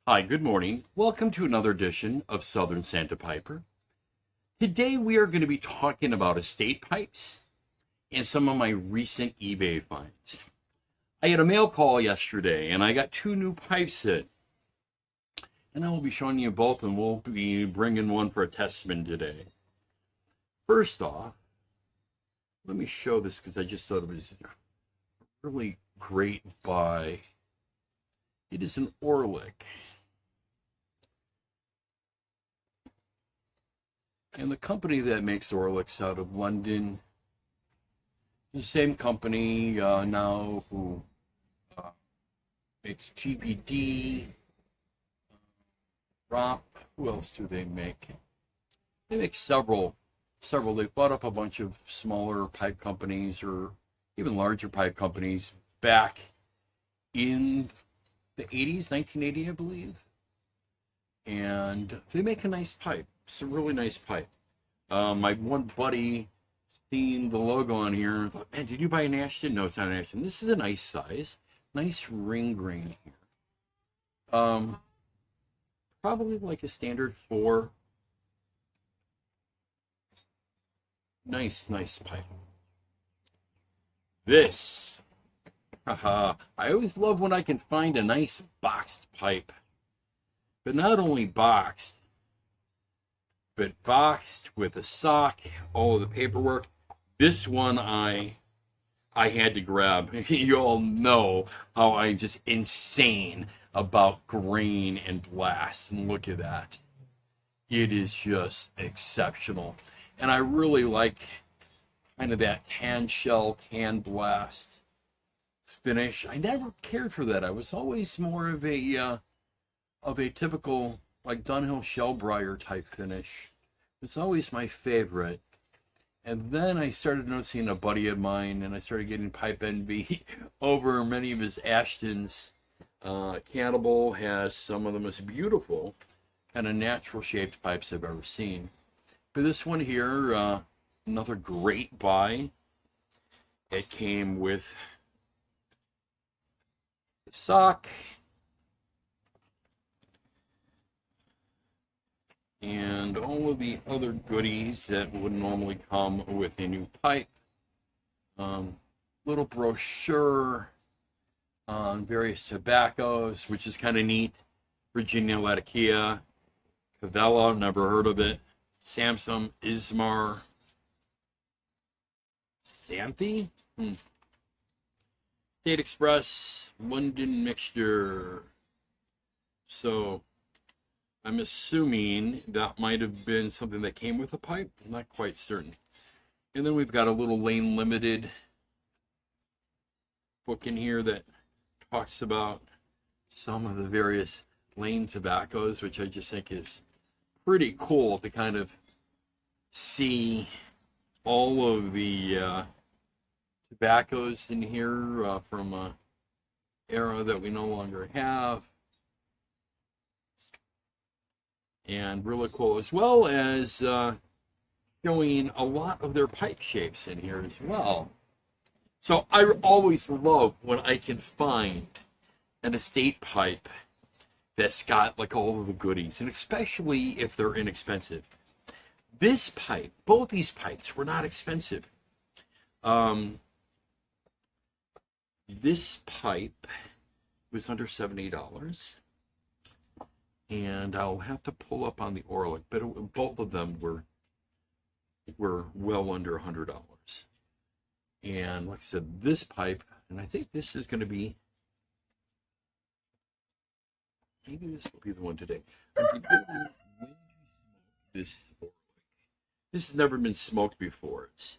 Hi, good morning. Welcome to another edition of Southern Sandpiper. Today we are going to be talking about estate pipes and some of my recent eBay finds. I had a mail call yesterday and I got two new pipes in. And I will be showing you both and we'll be bringing one for a test spin today. First off, let me show this because I just thought it was a really great buy. It is an Orlik. And the company that makes Orliks out of London, the same company now who makes GBD, ROP. Who else do they make? They make several. They bought up a bunch of smaller pipe companies or even larger pipe companies back in the 80s, 1980, I believe. And they make a nice pipe. It's a really nice pipe. My one buddy seen the logo on here and thought, man, did you buy an Ashton? No, it's not an Ashton. This is a nice size. Nice ring grain here. Probably like a standard 4. Nice pipe. This. Haha. I always love when I can find a nice boxed pipe. But not only boxed, but boxed with a sock, all of the paperwork. This one I had to grab. You all know how I'm just insane about grain and blast. And look at that. It is just exceptional. And I really like kind of that tan shell, tan blast finish. I never cared for that. I was always more of a typical like Dunhill Shellbriar type finish. It's always my favorite. And then I started noticing a buddy of mine, and I started getting pipe envy over many of his Ashtons. Cannibal has some of the most beautiful kind of natural shaped pipes I've ever seen. But this one here, another great buy. It came with the sock and all of the other goodies that would normally come with a new pipe. Little brochure on various tobaccos, which is kind of neat. Virginia Latakia, Cavella, never heard of it. Samsung, Ismar, Xanthi, State Express, London Mixture. So I'm assuming that might have been something that came with a pipe. I'm not quite certain. And then we've got a little Lane Limited book in here that talks about some of the various Lane tobaccos, which I just think is pretty cool to kind of see all of the tobaccos in here from an era that we no longer have. And really cool, as well as showing a lot of their pipe shapes in here as well. So I always love when I can find an estate pipe that's got like all of the goodies, and especially if they're inexpensive. This pipe, both these pipes were not expensive. This pipe was under $70. And I'll have to pull up on the Orlik, but both of them were well under $100. And like I said, this pipe, and I think this is going to be, maybe this will be the one today. This has never been smoked before. It's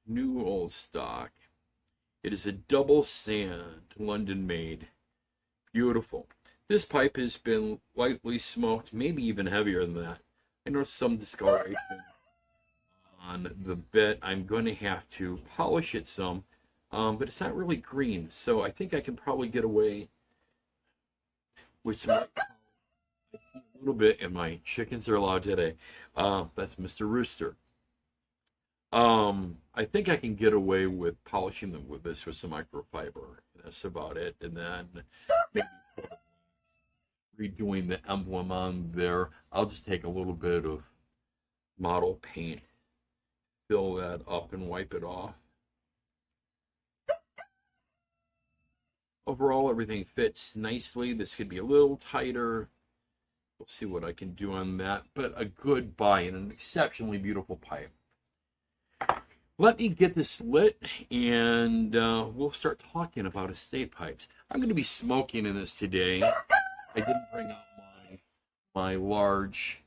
new old stock. It is a double sand, London made. Beautiful. This pipe has been lightly smoked, maybe even heavier than that. I noticed some discoloration on the bit. I'm going to have to polish it some, but it's not really green. So I think I can probably get away with some. I see a little bit, and my chickens are loud today. That's Mr. Rooster. I think I can get away with polishing them with this with some microfiber. That's about it. And then maybe redoing the emblem on there. I'll just take a little bit of model paint, fill that up and wipe it off. Overall, everything fits nicely. This could be a little tighter. We'll see what I can do on that, but a good buy and an exceptionally beautiful pipe. Let me get this lit, and we'll start talking about estate pipes. I'm going to be smoking in this today. I didn't bring out my large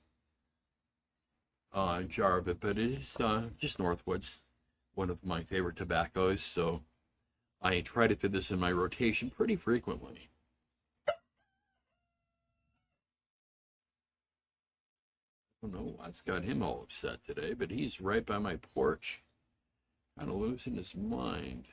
jar of it, but it is just Northwoods, one of my favorite tobaccos, so I try to fit this in my rotation pretty frequently. I don't know what's got him all upset today, but he's right by my porch, kind of losing his mind.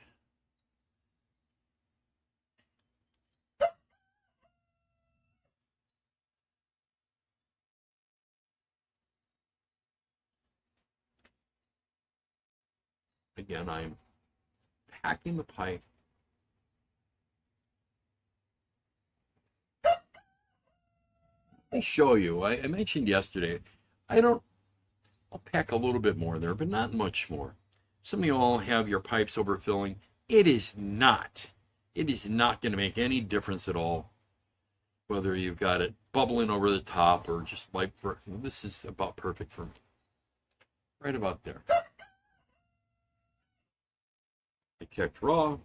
Again, I'm packing the pipe. Let me show you. I mentioned yesterday, I'll pack a little bit more there, but not much more. Some of you all have your pipes overfilling. It is not going to make any difference at all whether you've got it bubbling over the top or just like, this is about perfect for me. Right about there. I checked raw.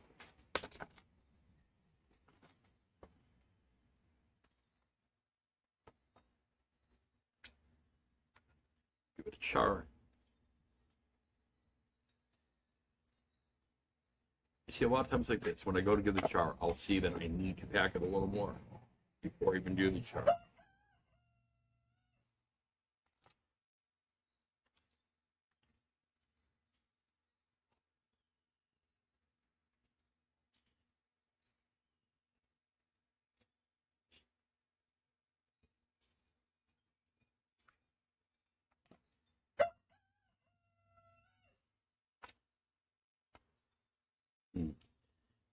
Give it a char. You see, a lot of times like this, when I go to give the char, I'll see that I need to pack it a little more before I even do the char.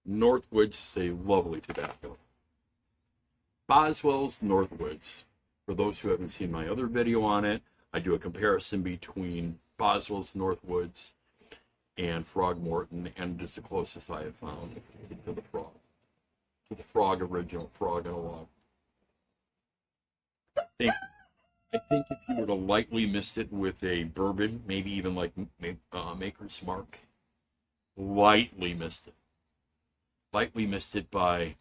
Northwoods is a lovely tobacco. Boswell's Northwoods. For those who haven't seen my other video on it, I do a comparison between Boswell's Northwoods and Frogmorton, and it's the closest I have found to the frog. To the frog original, frog in a log. I think if you were to lightly mist it with a bourbon, maybe even like Maker's Mark, lightly mist it. Lightly mist it by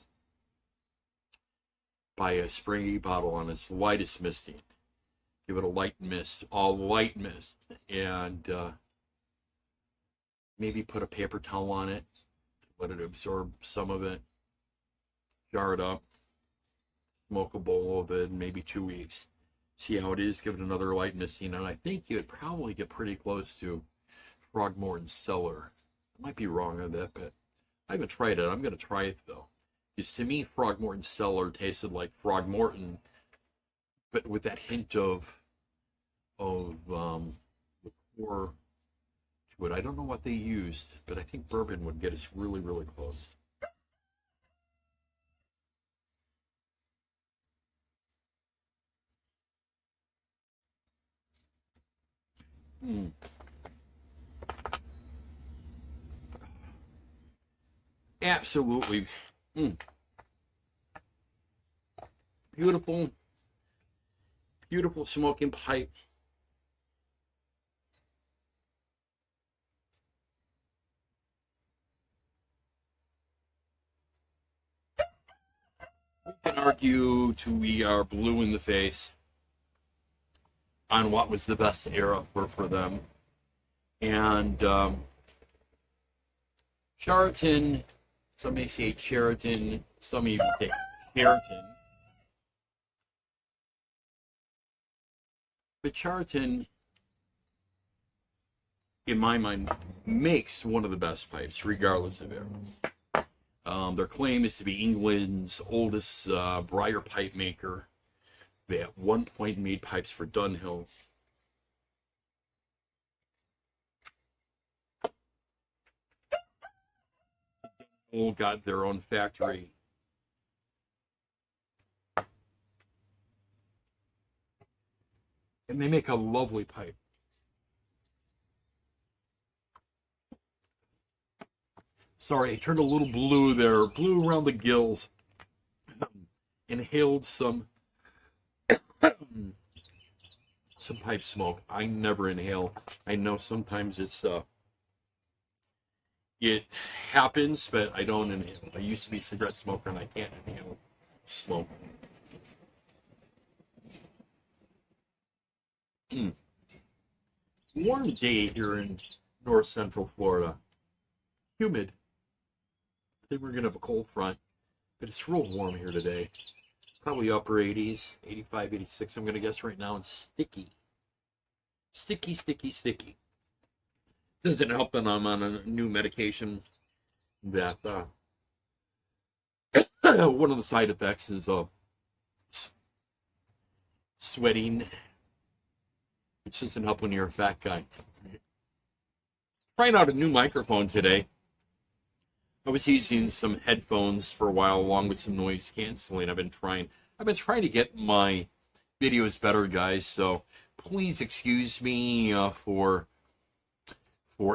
a spray bottle on its lightest misting. Give it a light mist, and maybe put a paper towel on it, let it absorb some of it, jar it up, smoke a bowl of it in maybe 2 weeks. See how it is, give it another light misting, and I think you would probably get pretty close to Frogmorton's Cellar. I might be wrong on that, but I haven't tried it. I'm going to try it, though. Because to me, Frogmorton's Cellar tasted like Frogmorton, but with that hint of liqueur to it. I don't know what they used, but I think bourbon would get us really, really close. Absolutely. Beautiful, beautiful smoking pipe. We can argue till we are blue in the face on what was the best era for them. And Charatan, some may say Charatan, some even say Charatan. But Charatan, in my mind, makes one of the best pipes, regardless of era. Their claim is to be England's oldest briar pipe maker. They at one point made pipes for Dunhill. All got their own factory. And they make a lovely pipe. Sorry, I turned a little blue there, blue around the gills. Inhaled some pipe smoke. I never inhale. I know sometimes it happens, but I don't inhale. I used to be a cigarette smoker and I can't inhale smoke. Warm day here in north central Florida. Humid. I think we're going to have a cold front, but it's real warm here today. Probably upper 80s, 85, 86, I'm going to guess right now, and sticky. Sticky, sticky, sticky. Doesn't help that I'm on a new medication that one of the side effects is sweating, which doesn't help when you're a fat guy. Trying out a new microphone today. I was using some headphones for a while along with some noise canceling. I've been trying to get my videos better, guys, so please excuse me for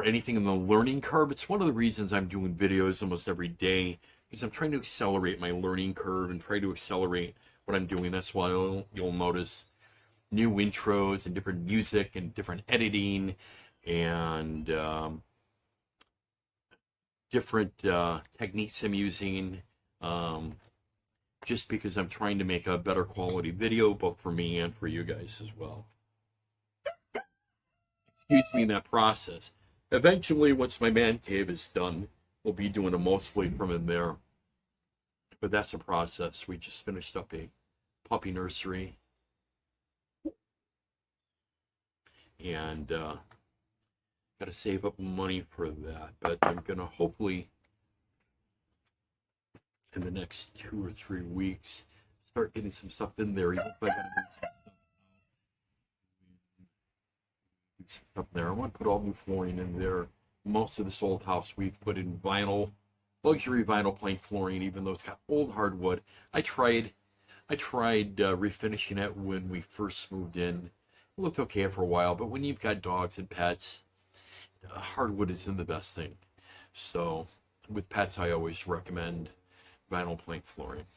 anything in the learning curve. It's one of the reasons I'm doing videos almost every day, because I'm trying to accelerate my learning curve and try to accelerate what I'm doing. That's why you'll notice new intros and different music and different editing and different techniques I'm using, just because I'm trying to make a better quality video, both for me and for you guys as well. Excuse me in that process. Eventually, once my man cave is done, we'll be doing it mostly from in there. But that's a process. We just finished up a puppy nursery. And got to save up money for that. But I'm going to hopefully, in the next 2 or 3 weeks, start getting some stuff in there. Even if I got to move some stuff there. I want to put all new flooring in there. Most of this old house we've put in vinyl, luxury vinyl plank flooring, even though it's got old hardwood. I tried refinishing it when we first moved in. It looked okay for a while, but when you've got dogs and pets, hardwood isn't the best thing. So with pets, I always recommend vinyl plank flooring.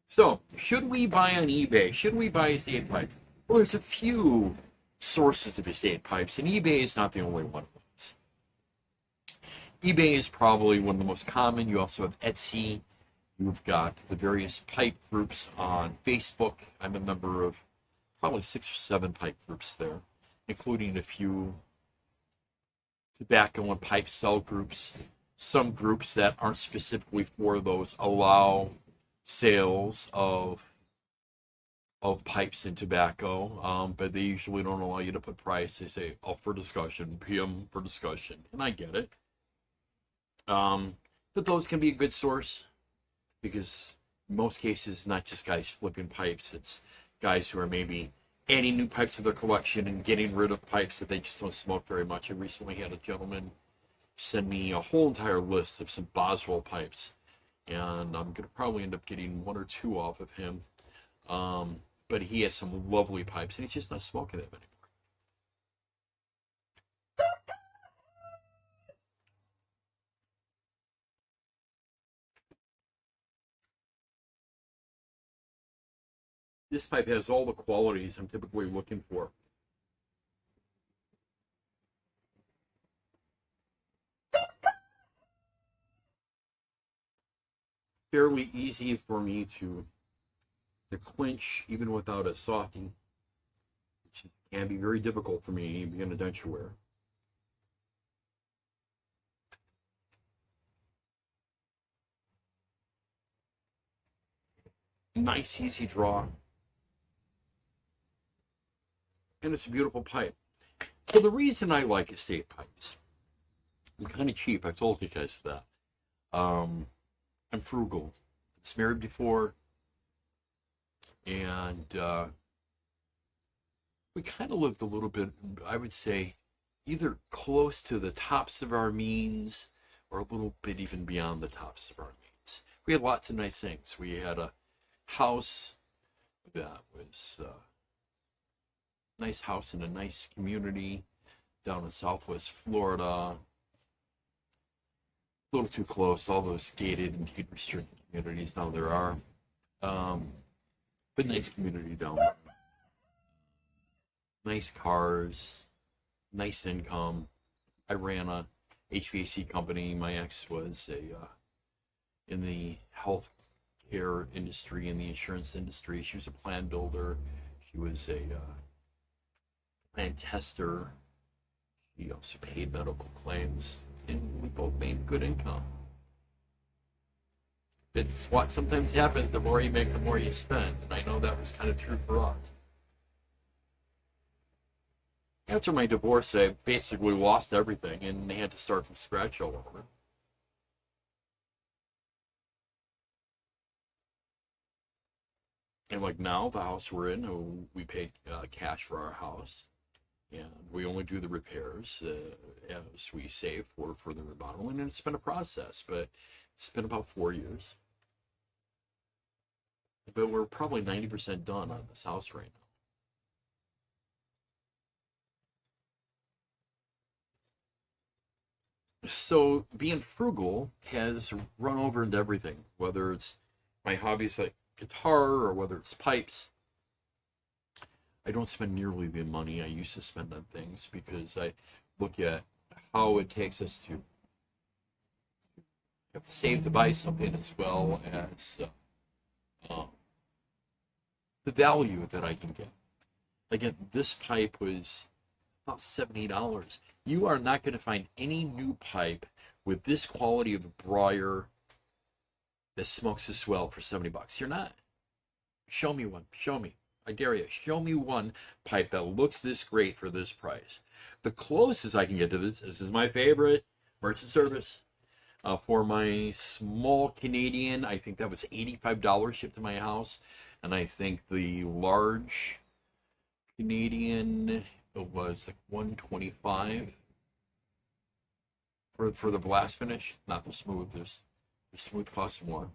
So, should we buy on eBay? Should we buy estate pipes? Well, there's a few sources of estate pipes, and eBay is not the only one of those. eBay is probably one of the most common. You also have Etsy. You've got the various pipe groups on Facebook. I'm a member of probably 6 or 7 pipe groups there, including a few tobacco and pipe sell groups. Some groups that aren't specifically for those allow sales of pipes and tobacco, but they usually don't allow you to put price. They say up for discussion, PM for discussion, and I get it. But those can be a good source, because in most cases, not just guys flipping pipes, it's guys who are maybe adding new pipes to their collection and getting rid of pipes that they just don't smoke very much. I recently had a gentleman send me a whole entire list of some Boswell pipes, and I'm going to probably end up getting 1 or 2 off of him. But he has some lovely pipes, and he's just not smoking them anymore. This pipe has all the qualities I'm typically looking for. Fairly easy for me to clinch even without a softening, which can be very difficult for me being a denture wearer. Nice easy draw, and it's a beautiful pipe. So the reason I like estate pipes, I'm kind of cheap, I've told you guys that. I'm frugal. It's married before, and we kind of lived a little bit, I would say, either close to the tops of our means or a little bit even beyond the tops of our means. We had lots of nice things. We had a house that was a nice house in a nice community down in Southwest Florida. A little too close, all those gated and deed restricted communities now there are. But nice community down there. Nice cars, nice income. I ran a HVAC company. My ex was in the health care industry, in the insurance industry. She was a plan builder. She was a plan tester. She also paid medical claims, and we both made good income. It's what sometimes happens, the more you make, the more you spend. And I know that was kind of true for us. After my divorce, I basically lost everything and they had to start from scratch all over. And like now, the house we're in, we paid cash for our house. And we only do the repairs as we save for the remodeling. And it's been a process, but it's been about 4 years. But we're probably 90% done on this house right now. So being frugal has run over into everything, whether it's my hobbies like guitar or whether it's pipes. I don't spend nearly the money I used to spend on things because I look at how it takes us to have to save to buy something as well as the value that I can get. Again, this pipe was about $70. You are not going to find any new pipe with this quality of briar that smokes this well for $70. You're not. Show me one. Show me. I dare you. Show me one pipe that looks this great for this price. The closest I can get to this is my favorite merchant service. For my small Canadian, I think that was $85 shipped to my house. And I think the large Canadian, it was like $125 for the blast finish, not the smooth. The smooth costs more.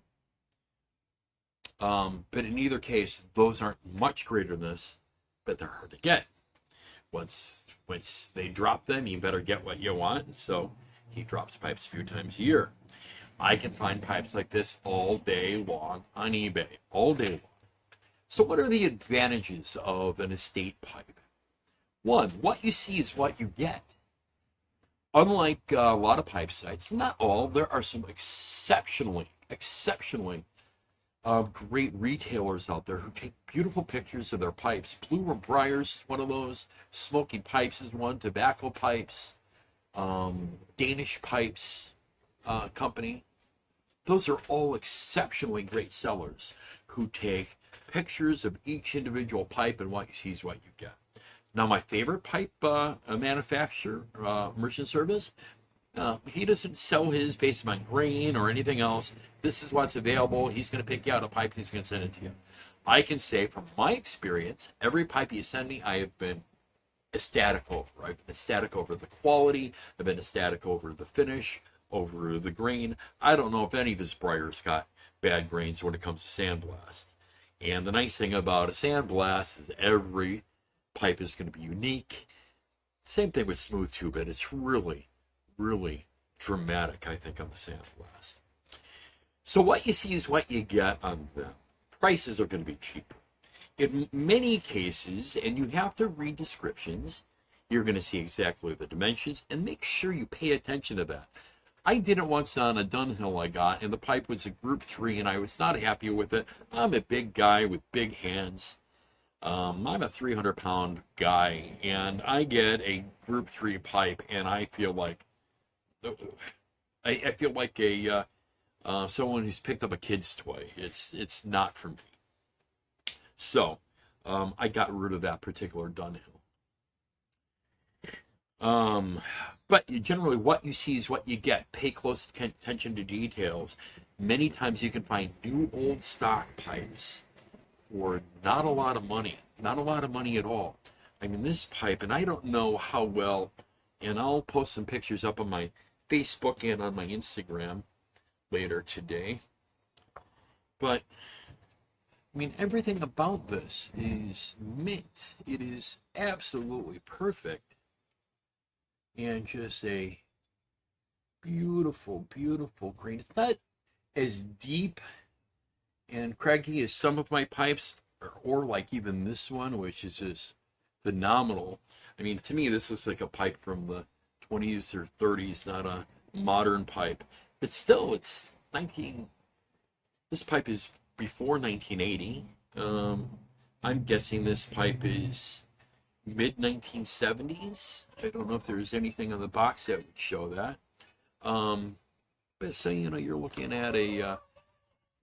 But in either case, those aren't much greater than this, but they're hard to get. Once they drop them, you better get what you want. So he drops pipes a few times a year. I can find pipes like this all day long on eBay, all day long. So what are the advantages of an estate pipe? One, what you see is what you get. Unlike a lot of pipe sites, not all, there are some exceptionally great retailers out there who take beautiful pictures of their pipes. Blue and Briar's is one of those. Smoky Pipes is one. Tobacco Pipes. Danish Pipes company. Those are all exceptionally great sellers who take pictures of each individual pipe, and what you see is what you get. Now, my favorite pipe manufacturer, merchant service, he doesn't sell his based on grain or anything else. This is what's available. He's going to pick you out a pipe. He's going to send it to you. I can say from my experience, every pipe you send me, I have been ecstatic over. I've been ecstatic over the quality. I've been ecstatic over the finish, over the grain. I don't know if any of his briars got bad grains when it comes to sandblast. And the nice thing about a sandblast is every pipe is going to be unique. Same thing with smooth tube, and it's really, really dramatic, I think, on the sandblast. So what you see is what you get on them. Prices are going to be cheaper. In many cases, and you have to read descriptions, you're going to see exactly the dimensions, and make sure you pay attention to that. I did it once on a Dunhill I got, and the pipe was a group 3, and I was not happy with it. I'm a big guy with big hands. I'm a 300-pound guy, and I get a group 3 pipe, and I feel like I feel like a someone who's picked up a kid's toy. It's not for me. So I got rid of that particular Dunhill. But generally, what you see is what you get. Pay close attention to details. Many times you can find new old stock pipes for not a lot of money. Not a lot of money at all. I mean, this pipe, and I don't know how well, and I'll post some pictures up on my Facebook and on my Instagram later today. But I mean, everything about this is mint. It is absolutely perfect. And just a beautiful, beautiful green. It's not as deep and craggy as some of my pipes, or like even this one, which is just phenomenal. I mean, to me, this looks like a pipe from the 20s or 30s, not a modern pipe. But still, it's 19. This pipe is before 1980. I'm guessing this pipe is mid 1970s. I don't know if there's anything on the box that would show that. But so, you know, you're looking at a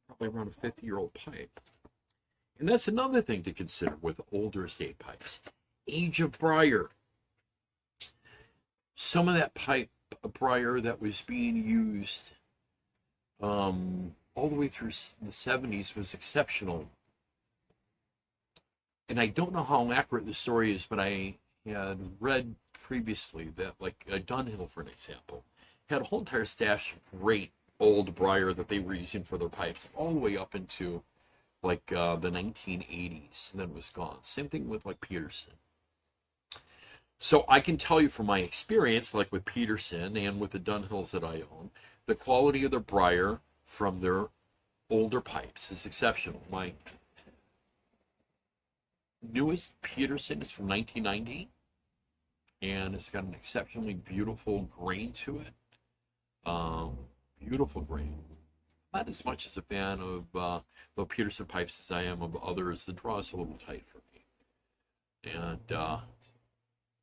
probably around a 50-year-old pipe. And that's another thing to consider with older estate pipes. Age of briar. Some of that pipe briar that was being used all the way through the 70s was exceptional. And I don't know how accurate the story is, but I had read previously that, like, Dunhill, for an example, had a whole entire stash of great old briar that they were using for their pipes all the way up into, like, the 1980s, and then it was gone. Same thing with, like, Peterson. So I can tell you from my experience, like with Peterson and with the Dunhills that I own, the quality of their briar from their older pipes is exceptional. My newest Peterson is from 1990, and it's got an exceptionally beautiful grain to it. Beautiful grain. Not as much as a fan of the Peterson pipes as I am of others. The draw is a little tight for me. And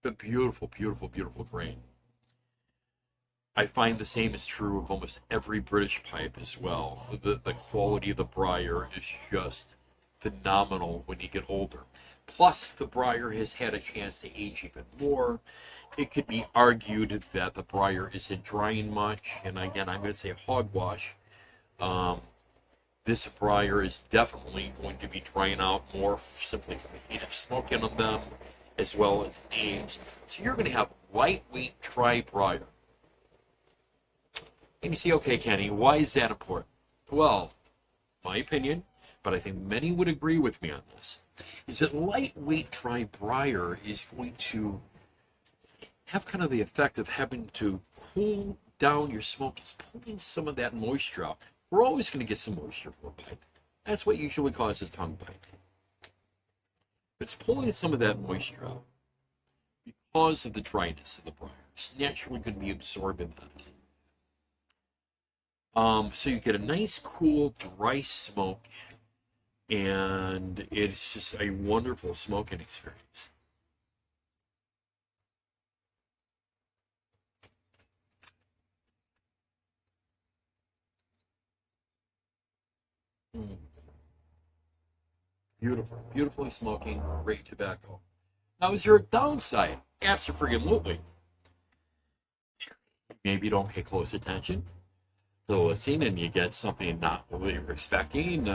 but beautiful, beautiful, beautiful grain. I find the same is true of almost every British pipe as well. The quality of the briar is just phenomenal when you get older. Plus, the briar has had a chance to age even more. It could be argued that the briar isn't drying much, and again, I'm going to say hogwash. This briar is definitely going to be drying out more simply from the heat of smoking on them, as well as age. So you're going to have lightweight dry briar. And you say, okay, Kenny, why is that important? Well, my opinion, but I think many would agree with me on this, is that lightweight dry briar is going to have kind of the effect of having to cool down your smoke. It's pulling some of that moisture out. We're always going to get some moisture from a pipe. That's what usually causes tongue bite. It's pulling some of that moisture out because of the dryness of the briar. It's naturally going to be absorbing that. So you get a nice, cool, dry smoke, and it's just a wonderful smoking experience. Beautiful, beautifully smoking, great tobacco. Now, is there a downside? Absolutely. Maybe you don't pay close attention to the listing and you get something not what you're expecting.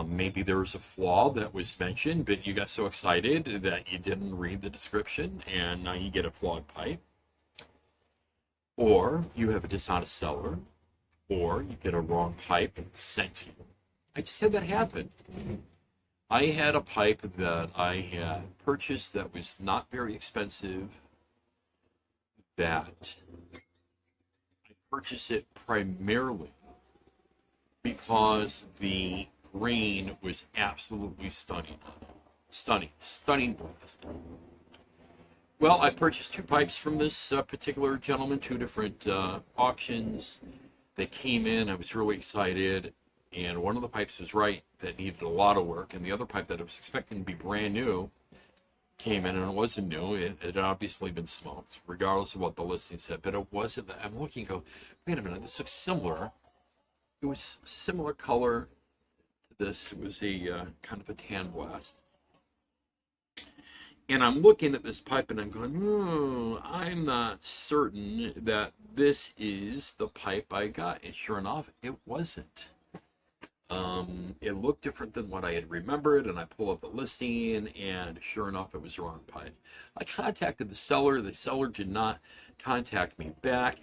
Maybe there was a flaw that was mentioned, but you got so excited that you didn't read the description and now you get a flawed pipe. Or you have a dishonest seller, or you get a wrong pipe sent to you. I just had that happen. I had a pipe that I had purchased that was not very expensive, that I purchased it primarily because the grain was absolutely stunning. Stunning blast. Well, I purchased 2 pipes from this particular gentleman, 2 different auctions. They came in, I was really excited, and one of the pipes was right, that needed a lot of work, and the other pipe that I was expecting to be brand new came in and it wasn't new. It had obviously been smoked, regardless of what the listing said, but it wasn't. I'm looking and go, wait a minute, this looks similar. It was similar color to this. It was a kind of a tan blast. And I'm looking at this pipe and I'm going, I'm not certain that this is the pipe I got. And sure enough, it wasn't. It looked different than what I had remembered, and I pull up the listing, and sure enough, it was the wrong pipe. I contacted the seller. The seller did not contact me back.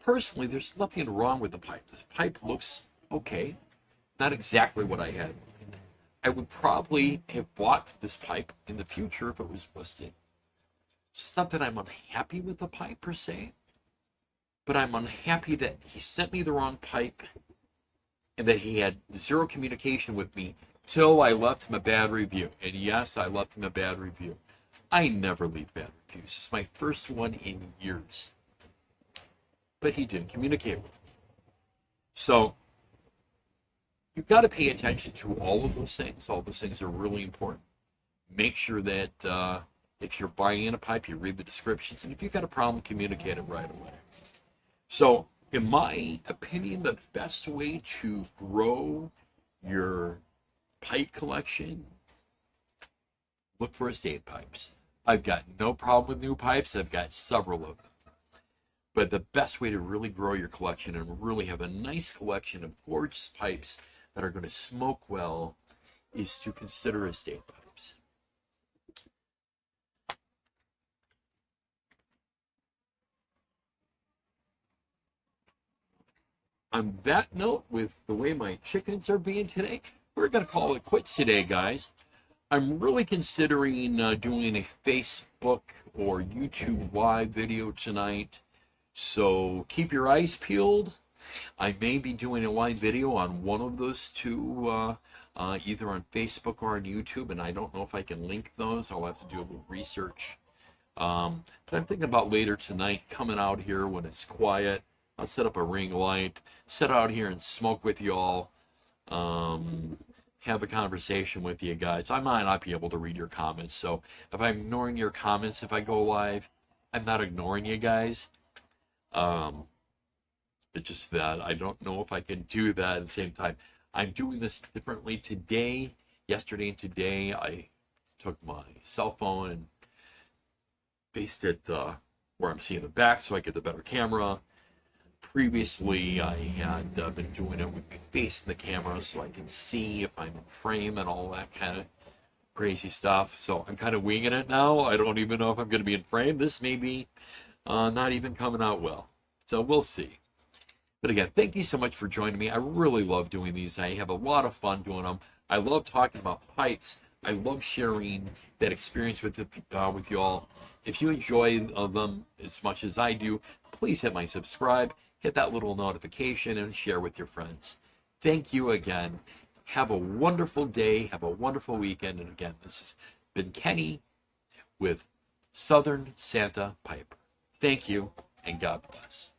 Personally, there's nothing wrong with the pipe. This pipe looks okay. Not exactly what I had. I would probably have bought this pipe in the future if it was listed. It's not that I'm unhappy with the pipe per se, but I'm unhappy that he sent me the wrong pipe and that he had zero communication with me till I left him a bad review. And yes, I left him a bad review. I never leave bad reviews. It's my first one in years. But he didn't communicate with me. So you've got to pay attention to all of those things. All those things are really important. Make sure that if you're buying in a pipe, you read the descriptions. And if you've got a problem, communicate it right away. So in my opinion, the best way to grow your pipe collection, look for estate pipes. I've got no problem with new pipes. I've got several of them. But the best way to really grow your collection and really have a nice collection of gorgeous pipes that are going to smoke well is to consider estate pipes. On that note, with the way my chickens are being today, we're going to call it quits today, guys. I'm really considering doing a Facebook or YouTube live video tonight. So keep your eyes peeled. I may be doing a live video on one of those two, either on Facebook or on YouTube, and I don't know if I can link those. I'll have to do a little research. But I'm thinking about later tonight coming out here when it's quiet. I'll set up a ring light, sit out here and smoke with you all, have a conversation with you guys. I might not be able to read your comments, so if I'm ignoring your comments if I go live, I'm not ignoring you guys. It's just that I don't know if I can do that at the same time. I'm doing this differently today. Yesterday and today, I took my cell phone and faced it where I'm seeing the back so I get the better camera. Previously, I had been doing it with me facing the camera so I can see if I'm in frame and all that kind of crazy stuff. So I'm kind of winging it now. I don't even know if I'm going to be in frame. This may be not even coming out well. So we'll see. But again, thank you so much for joining me. I really love doing these. I have a lot of fun doing them. I love talking about pipes. I love sharing that experience with you all. If you enjoy them as much as I do, please hit my subscribe, hit that little notification, and share with your friends. Thank you again. Have a wonderful day. Have a wonderful weekend. And again, this has been Kenny with Southern Santa Piper. Thank you, and God bless.